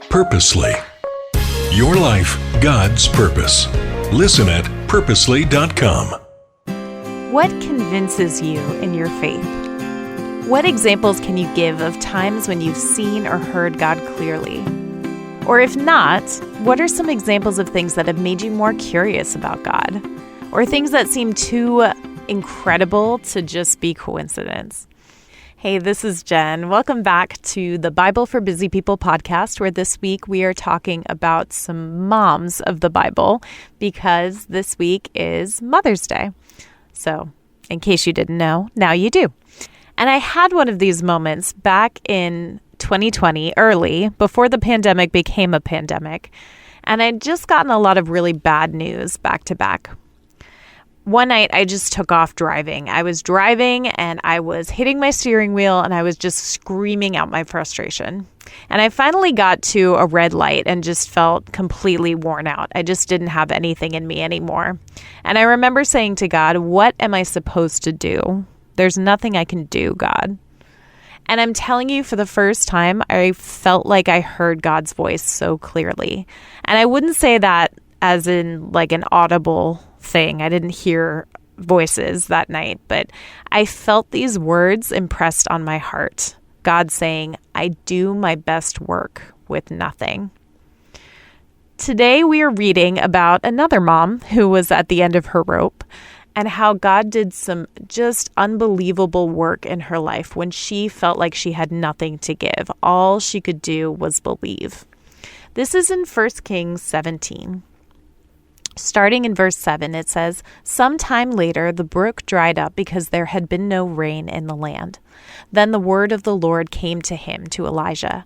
Purposely. Your life, God's purpose. Listen at purposely.com. What convinces you in your faith? What examples can you give of times when you've seen or heard God clearly? Or if not, what are some examples of things that have made you more curious about God? Or things that seem too incredible to just be coincidence? Hey, this is Jen. Welcome back to the Bible for Busy People podcast, where this week we are talking about some moms of the Bible because this week is Mother's Day. So, in case you didn't know, now you do. And I had one of these moments back in 2020, early, before the pandemic became a pandemic, and I'd just gotten a lot of really bad news back to back. One night, I just took off driving. I was driving and I was hitting my steering wheel and I was just screaming out my frustration. And I finally got to a red light and just felt completely worn out. I just didn't have anything in me anymore. And I remember saying to God, what am I supposed to do? There's nothing I can do, God. And I'm telling you, for the first time, I felt like I heard God's voice so clearly. And I wouldn't say that as in like an audible thing. I didn't hear voices that night, but I felt these words impressed on my heart. God saying, I do my best work with nothing. Today we are reading about another mom who was at the end of her rope and how God did some just unbelievable work in her life when she felt like she had nothing to give. All she could do was believe. This is in 1 Kings 17. Starting in verse 7, it says, "Sometime later the brook dried up because there had been no rain in the land. Then the word of the Lord came to him, to Elijah.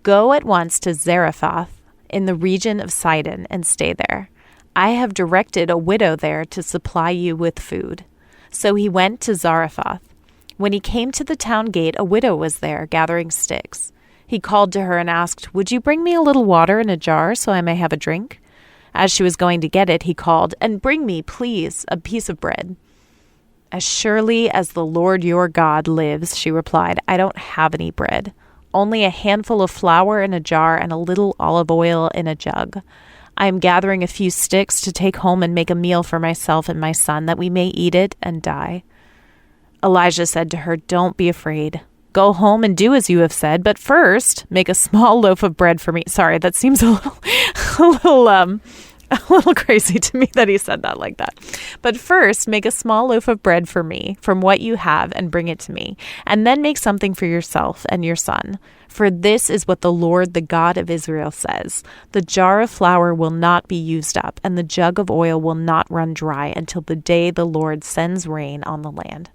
Go at once to Zarepath in the region of Sidon and stay there. I have directed a widow there to supply you with food." So he went to Zarepath. When he came to the town gate, a widow was there gathering sticks. He called to her and asked, "Would you bring me a little water in a jar so I may have a drink?" As she was going to get it, he called, "And bring me, please, a piece of bread." "As surely as the Lord your God lives," she replied, "I don't have any bread, only a handful of flour in a jar and a little olive oil in a jug. I am gathering a few sticks to take home and make a meal for myself and my son, that we may eat it and die." Elijah said to her, "Don't be afraid. Go home and do as you have said, but first make a small loaf of bread for me." Sorry, that seems a little crazy to me that he said that like that. "But first make a small loaf of bread for me from what you have and bring it to me, and then make something for yourself and your son. For this is what the Lord, the God of Israel, says: the jar of flour will not be used up, and the jug of oil will not run dry until the day the Lord sends rain on the land."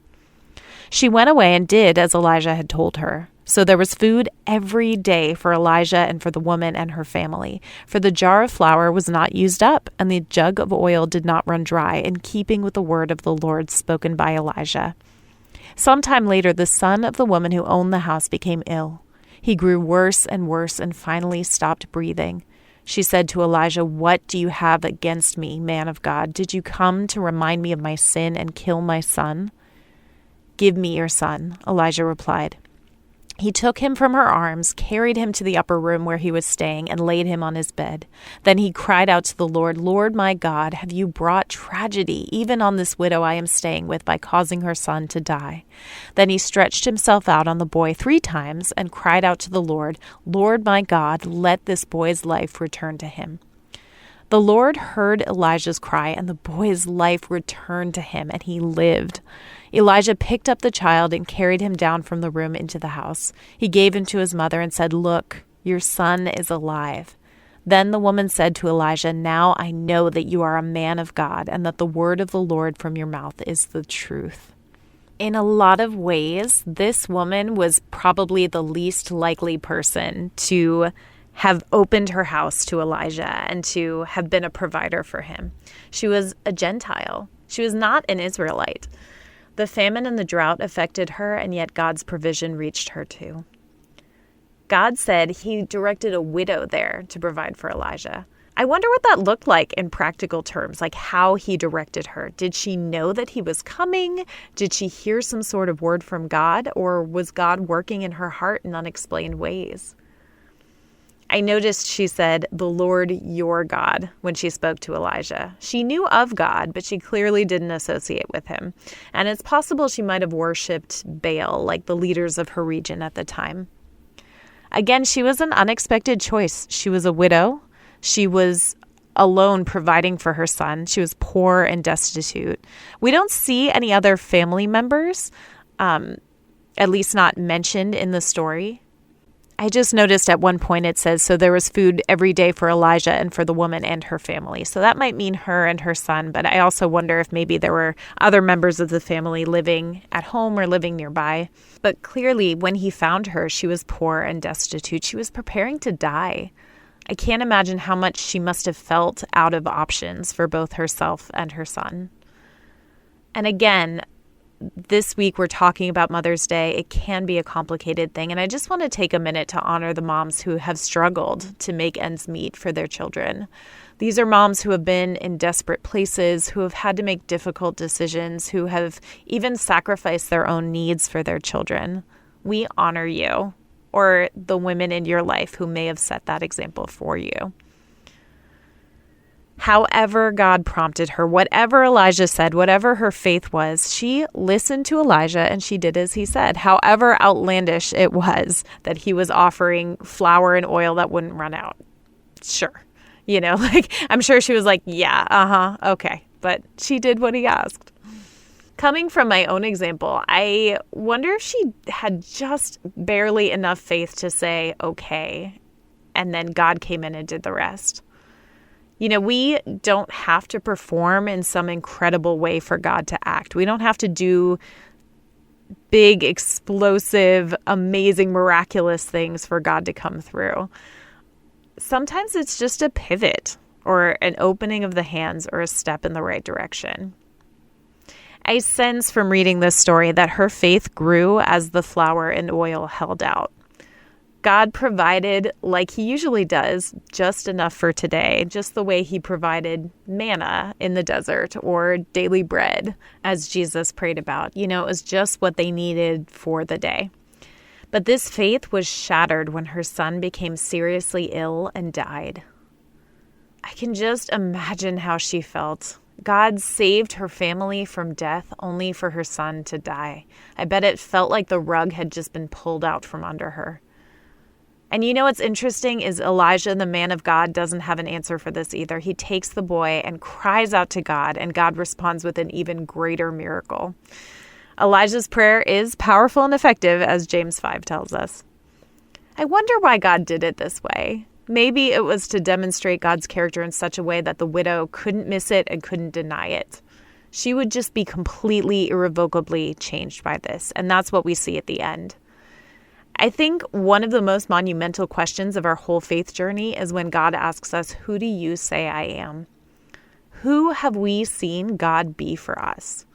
She went away and did as Elijah had told her. So there was food every day for Elijah and for the woman and her family, for the jar of flour was not used up, and the jug of oil did not run dry, in keeping with the word of the Lord spoken by Elijah. Sometime later, the son of the woman who owned the house became ill. He grew worse and worse and finally stopped breathing. She said to Elijah, "What do you have against me, man of God? Did you come to remind me of my sin and kill my son?" "Give me your son," Elijah replied. He took him from her arms, carried him to the upper room where he was staying, and laid him on his bed. Then he cried out to the Lord, "Lord my God, have you brought tragedy even on this widow I am staying with by causing her son to die?" Then he stretched himself out on the boy 3 times and cried out to the Lord, "Lord my God, let this boy's life return to him." The Lord heard Elijah's cry, and the boy's life returned to him, and he lived. Elijah picked up the child and carried him down from the room into the house. He gave him to his mother and said, "Look, your son is alive." Then the woman said to Elijah, "Now I know that you are a man of God, and that the word of the Lord from your mouth is the truth." In a lot of ways, this woman was probably the least likely person to have opened her house to Elijah and to have been a provider for him. She was a Gentile. She was not an Israelite. The famine and the drought affected her, and yet God's provision reached her too. God said he directed a widow there to provide for Elijah. I wonder what that looked like in practical terms, like how he directed her. Did she know that he was coming? Did she hear some sort of word from God? Or was God working in her heart in unexplained ways? I noticed she said, "the Lord your God," when she spoke to Elijah. She knew of God, but she clearly didn't associate with him. And it's possible she might have worshipped Baal, like the leaders of her region at the time. Again, she was an unexpected choice. She was a widow. She was alone providing for her son. She was poor and destitute. We don't see any other family members, at least not mentioned in the story. I just noticed at one point it says, so there was food every day for Elijah and for the woman and her family. So that might mean her and her son, but I also wonder if maybe there were other members of the family living at home or living nearby. But clearly, when he found her, she was poor and destitute. She was preparing to die. I can't imagine how much she must have felt out of options for both herself and her son. And again, this week we're talking about Mother's Day. It can be a complicated thing, and I just want to take a minute to honor the moms who have struggled to make ends meet for their children. These are moms who have been in desperate places, who have had to make difficult decisions, who have even sacrificed their own needs for their children. We honor you, or the women in your life who may have set that example for you. However God prompted her, whatever Elijah said, whatever her faith was, she listened to Elijah and she did as he said. However outlandish it was that he was offering flour and oil that wouldn't run out. Sure. I'm sure she was like, yeah, okay. But she did what he asked. Coming from my own example, I wonder if she had just barely enough faith to say, okay, and then God came in and did the rest. We don't have to perform in some incredible way for God to act. We don't have to do big, explosive, amazing, miraculous things for God to come through. Sometimes it's just a pivot or an opening of the hands or a step in the right direction. I sense from reading this story that her faith grew as the flour and oil held out. God provided, like he usually does, just enough for today, just the way he provided manna in the desert or daily bread, as Jesus prayed about. It was just what they needed for the day. But this faith was shattered when her son became seriously ill and died. I can just imagine how she felt. God saved her family from death only for her son to die. I bet it felt like the rug had just been pulled out from under her. And what's interesting is Elijah, the man of God, doesn't have an answer for this either. He takes the boy and cries out to God, and God responds with an even greater miracle. Elijah's prayer is powerful and effective, as James 5 tells us. I wonder why God did it this way. Maybe it was to demonstrate God's character in such a way that the widow couldn't miss it and couldn't deny it. She would just be completely, irrevocably changed by this, and that's what we see at the end. I think one of the most monumental questions of our whole faith journey is when God asks us, who do you say I am? Who have we seen God be for us?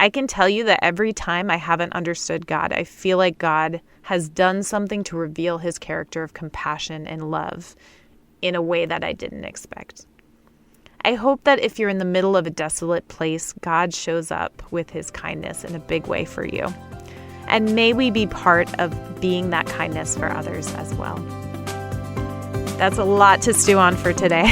I can tell you that every time I haven't understood God, I feel like God has done something to reveal his character of compassion and love in a way that I didn't expect. I hope that if you're in the middle of a desolate place, God shows up with his kindness in a big way for you. And may we be part of being that kindness for others as well. That's a lot to stew on for today.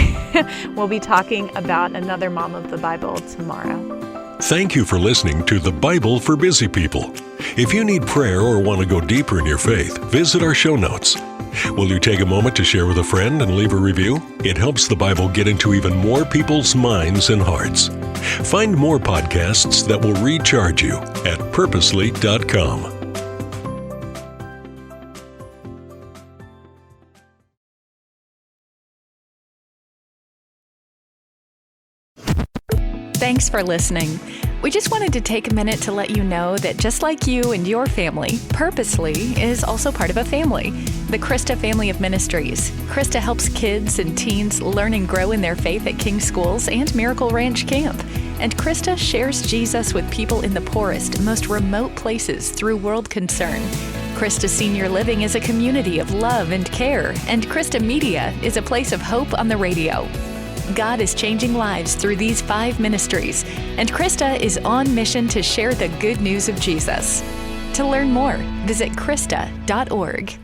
We'll be talking about another mom of the Bible tomorrow. Thank you for listening to The Bible for Busy People. If you need prayer or want to go deeper in your faith, visit our show notes. Will you take a moment to share with a friend and leave a review? It helps the Bible get into even more people's minds and hearts. Find more podcasts that will recharge you at purposely.com. Thanks for listening. We just wanted to take a minute to let you know that just like you and your family, Purposely is also part of a family, the Krista family of ministries. Krista helps kids and teens learn and grow in their faith at King Schools and Miracle Ranch Camp. And Krista shares Jesus with people in the poorest, most remote places through World Concern. Krista Senior Living is a community of love and care, and Krista Media is a place of hope on the radio. God is changing lives through these 5 ministries, and Krista is on mission to share the good news of Jesus. To learn more, visit Krista.org.